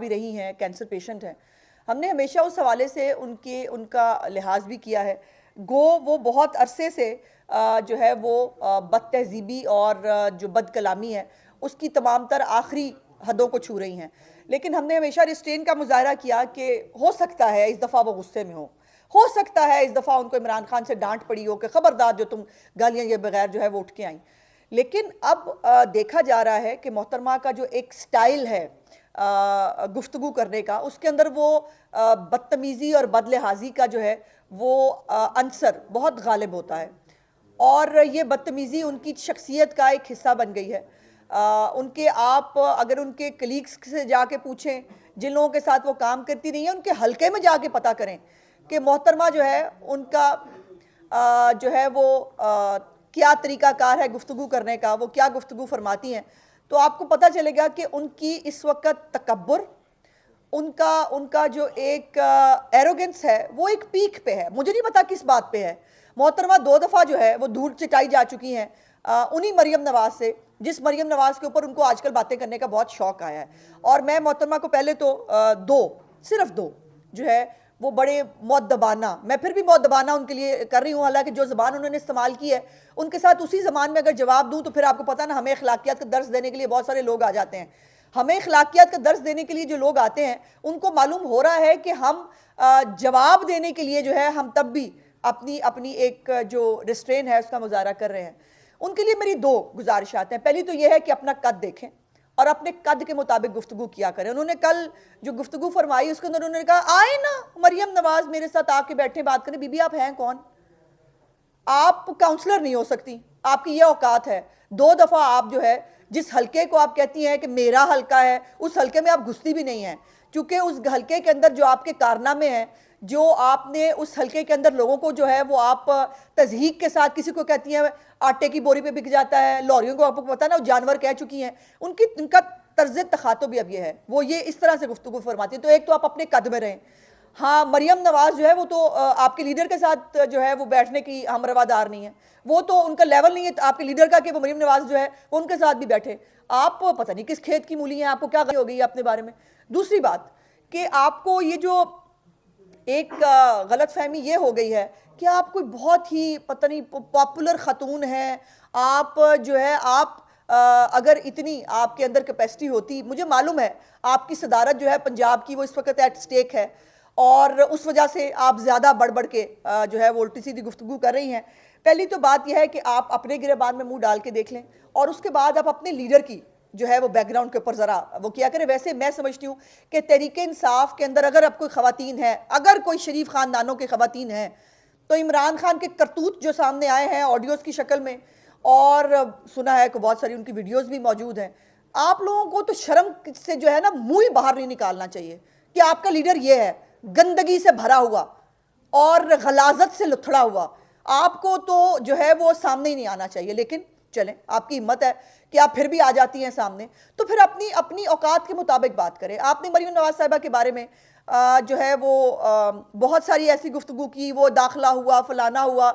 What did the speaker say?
भी रही हैं, कैंसर पेशेंट हैं। हमने हमेशा उस हवाले से उनका लिहाज भी किया है। गो वो बहुत अरसे से जो है वो बद तहजीबी और जो बद कलामी है उसकी तमाम तर आखिरी हदों को छू रही हैं, लेकिन हमने हमेशा रिस्ट्रेन का मुजाहरा किया कि हो सकता है इस दफ़ा वो गुस्से में हो सकता है इस दफ़ा उनको इमरान खान से डांट पड़ी हो कि खबरदार जो तुम गालियाँ ये बगैर जो है वो उठ के आई। लेकिन अब देखा जा रहा है कि मोहतरमा का जो एक स्टाइल है गुफ्तगू करने का, उसके अंदर वो बदतमीज़ी और बदलिहाजी का जो है वो अंसर बहुत गालिब होता है, और ये बदतमीज़ी उनकी शख्सियत का एक हिस्सा बन गई है। उनके आप अगर उनके कलीग्स से जाके पूछें, जिन लोगों के साथ वो काम करती रही हैं, उनके हलके में जाके पता करें कि मोहतरमा जो है उनका जो है वो क्या तरीक़ाकार है गुफ्तगू करने का, वो क्या गुफ्तगू फरमाती हैं, तो आपको पता चलेगा कि उनकी इस वक्त तकब्बुर, उनका जो एक एरोगेंस है वो एक पीक पे है। मुझे नहीं पता किस बात पे है। मोहतरमा 2 दफ़ा जो है वो धूल चिटाई जा चुकी हैं उन्हीं मरियम नवाज से, जिस मरियम नवाज के ऊपर उनको आजकल बातें करने का बहुत शौक आया है। और मैं मोहतरमा को पहले तो सिर्फ दो जो है वो बड़े मौदबाना, मैं फिर भी मौदबाना उनके लिए कर रही हूँ, हालांकि जो ज़बान उन्होंने इस्तेमाल की है उनके साथ उसी ज़बान में अगर जवाब दूँ तो फिर आपको पता ना, हमें अखलाकियात का दर्स देने के लिए बहुत सारे लोग आ जाते हैं। हमें अखलाकियात का दर्स देने के लिए जो लोग आते हैं उनको मालूम हो रहा है कि हम जवाब देने के लिए जो है हम तब भी अपनी अपनी एक जो रिस्ट्रेन है उसका मुजाहरा कर रहे हैं। उनके लिए मेरी 2 गुजारिशात हैं। पहली तो यह है कि अपना कद देखें और अपने कद के मुताबिक गुफ्तगू किया करें। उन्होंने कल जो गुफ्तगू फरमाई उसके अंदर उन्होंने कहा, आए ना मरियम नवाज मेरे साथ आके बैठे बात करें। बीबी आप हैं कौन? आप काउंसलर नहीं हो सकती, आपकी ये औकात है। 2 दफ़ा आप जो है जिस हलके को आप कहती हैं कि मेरा हलका है, उस हलके में आप घुसती भी नहीं हैं, क्योंकि उस हलके के अंदर जो आपके कारनामे हैं, जो आपने उस हलके के अंदर लोगों को जो है वो आप तज़हीक के साथ, किसी को कहती हैं आटे की बोरी पे बिक जाता है, लॉरियों को आपको पता है ना वो जानवर कह चुकी हैं, उनका तर्ज तखातो भी अब ये है, वो ये इस तरह से गुफ्तगू फरमाती है। तो एक तो आप अपने कद में रहें। हाँ, मरियम नवाज जो है वो तो आपके लीडर के साथ जो है वो बैठने की हम रवादार नहीं है, वो तो उनका लेवल नहीं है आपके लीडर का कि वो मरियम नवाज जो है वो उनके साथ भी बैठे। आप पता नहीं किस खेत की मूली हैं, आपको क्या हो गई है अपने बारे में। दूसरी बात कि आपको ये जो एक गलत फहमी ये हो गई है कि आप कोई बहुत ही पता नहीं पॉपुलर खतून हैं, आप जो है आप अगर इतनी आपके अंदर कैपेसिटी होती, मुझे मालूम है आपकी सदारत जो है पंजाब की वो इस वक्त एट स्टेक है और उस वजह से आप ज़्यादा बढ़ बढ़ के जो है वो उल्टी सीधी गुफ्तगू कर रही हैं। पहली तो बात यह है कि आप अपने गिरबान में मुंह डाल के देख लें और उसके बाद आप अपने लीडर की जो है वो बैकग्राउंड के ऊपर ज़रा वो किया करें। वैसे मैं समझती हूँ कि तहरीक इंसाफ के अंदर अगर अब कोई ख़वातीन है, अगर कोई शरीफ ख़ानदानों की ख़वातीन हैं, तो इमरान खान के करतूत जो सामने आए हैं ऑडियोज़ की शक्ल में, और सुना है कि बहुत सारी उनकी वीडियोज़ भी मौजूद हैं, आप लोगों को तो शर्म से जो है ना मुँह ही बाहर नहीं निकालना चाहिए कि आपका लीडर ये है, गंदगी से भरा हुआ और गलाजत से लुथड़ा हुआ। आपको तो जो है वो सामने ही नहीं आना चाहिए। लेकिन चलें, आपकी हिम्मत है कि आप फिर भी आ जाती हैं सामने, तो फिर अपनी अपनी औकात के मुताबिक बात करें। आपने मरियम नवाज साहिबा के बारे में जो है वो बहुत सारी ऐसी गुफ्तगू की, वो दाखिला हुआ फलाना हुआ,